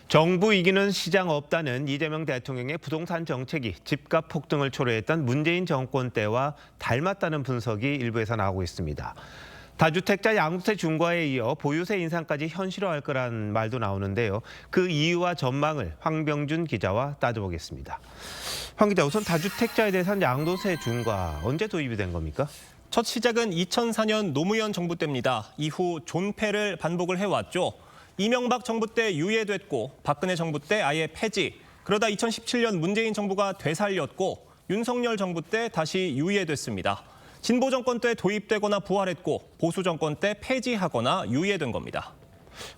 정부 이기는 시장 없다는 이재명 대통령의 부동산 정책이 집값 폭등을 초래했던 문재인 정권 때와 닮았다는 분석이 일부에서 나오고 있습니다. 다주택자 양도세 중과에 이어 보유세 인상까지 현실화할 거란 말도 나오는데요. 그 이유와 전망을 황병준 기자와 따져보겠습니다. 황 기자, 우선 다주택자에 대해서는 양도세 중과 언제 도입이 된 겁니까? 첫 시작은 2004년 노무현 정부 때입니다. 이후 존폐를 반복을 해왔죠. 이명박 정부 때 유예됐고 박근혜 정부 때 아예 폐지. 그러다 2017년 문재인 정부가 되살렸고 윤석열 정부 때 다시 유예됐습니다. 진보 정권 때 도입되거나 부활했고 보수 정권 때 폐지하거나 유예된 겁니다.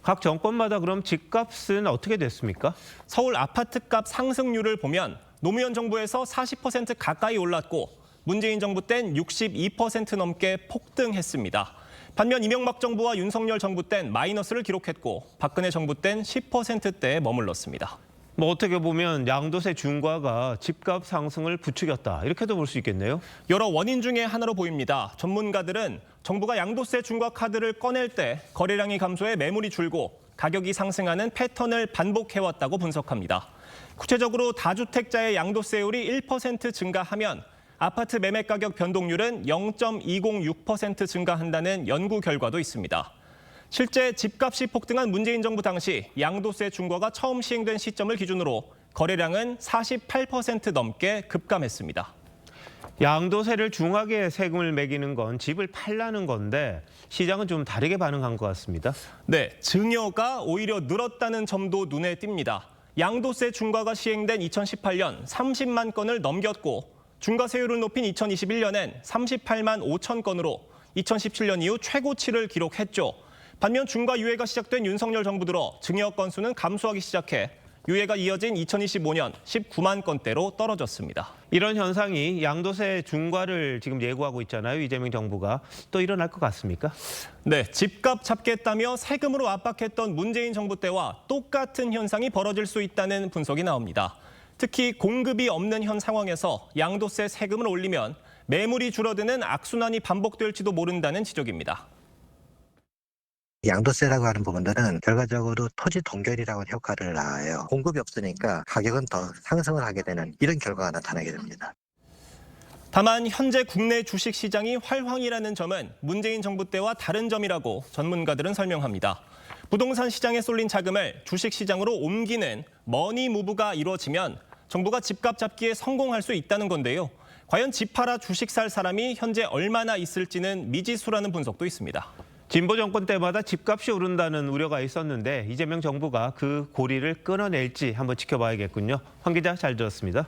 각 정권마다 그럼 집값은 어떻게 됐습니까? 서울 아파트값 상승률을 보면 노무현 정부에서 40% 가까이 올랐고 문재인 정부 땐 62% 넘게 폭등했습니다. 반면 이명박 정부와 윤석열 정부 땐 마이너스를 기록했고 박근혜 정부 땐 10%대에 머물렀습니다. 어떻게 보면 양도세 중과가 집값 상승을 부추겼다, 이렇게도 볼 수 있겠네요. 여러 원인 중에 하나로 보입니다. 전문가들은 정부가 양도세 중과 카드를 꺼낼 때 거래량이 감소해 매물이 줄고 가격이 상승하는 패턴을 반복해왔다고 분석합니다. 구체적으로 다주택자의 양도세율이 1% 증가하면 아파트 매매 가격 변동률은 0.206% 증가한다는 연구 결과도 있습니다. 실제 집값이 폭등한 문재인 정부 당시 양도세 중과가 처음 시행된 시점을 기준으로 거래량은 48% 넘게 급감했습니다. 양도세를 중하게 세금을 매기는 건 집을 팔라는 건데 시장은 좀 다르게 반응한 것 같습니다. 네, 증여가 오히려 늘었다는 점도 눈에 띕니다. 양도세 중과가 시행된 2018년 30만 건을 넘겼고 중과세율을 높인 2021년엔 38만 5천 건으로 2017년 이후 최고치를 기록했죠. 반면 중과 유예가 시작된 윤석열 정부 들어 증여 건수는 감소하기 시작해 유예가 이어진 2025년 19만 건대로 떨어졌습니다. 이런 현상이 양도세 중과를 지금 예고하고 있잖아요. 이재명 정부가. 또 일어날 것 같습니까? 네, 집값 잡겠다며 세금으로 압박했던 문재인 정부 때와 똑같은 현상이 벌어질 수 있다는 분석이 나옵니다. 특히 공급이 없는 현 상황에서 양도세 세금을 올리면 매물이 줄어드는 악순환이 반복될지도 모른다는 지적입니다. 양도세라고 하는 부분들은 결과적으로 토지 동결이라고 하는 효과를 낳아요. 공급이 없으니까 가격은 더 상승을 하게 되는 이런 결과가 나타나게 됩니다. 다만 현재 국내 주식시장이 활황이라는 점은 문재인 정부 때와 다른 점이라고 전문가들은 설명합니다. 부동산 시장에 쏠린 자금을 주식시장으로 옮기는 머니 무브가 이루어지면 정부가 집값 잡기에 성공할 수 있다는 건데요. 과연 집 팔아 주식 살 사람이 현재 얼마나 있을지는 미지수라는 분석도 있습니다. 진보 정권 때마다 집값이 오른다는 우려가 있었는데 이재명 정부가 그 고리를 끊어낼지 한번 지켜봐야겠군요. 황 기자, 잘 들었습니다.